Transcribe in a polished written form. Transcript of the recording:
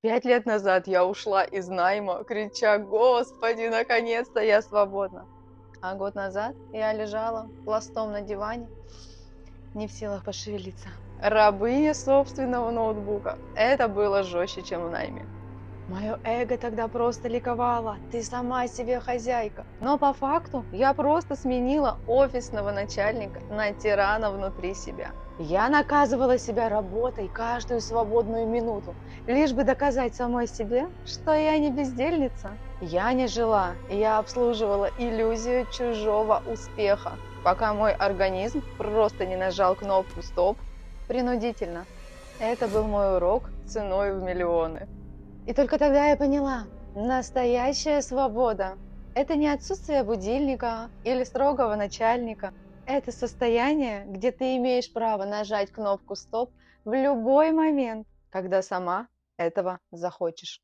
5 лет назад я ушла из найма, крича: «Господи, наконец-то я свободна!» А год назад я лежала пластом на диване, не в силах пошевелиться. Рабыня собственного ноутбука. Это было жестче, чем в найме. Мое эго тогда просто ликовало. Ты сама себе хозяйка. Но по факту я просто сменила офисного начальника на тирана внутри себя. Я наказывала себя работой каждую свободную минуту, лишь бы доказать самой себе, что я не бездельница. Я не жила, я обслуживала иллюзию чужого успеха, пока мой организм просто не нажал кнопку «Стоп» принудительно. Это был мой урок ценой в миллионы. И только тогда я поняла, настоящая свобода– это не отсутствие будильника или строгого начальника. Это состояние, где ты имеешь право нажать кнопку «Стоп» в любой момент, когда сама этого захочешь.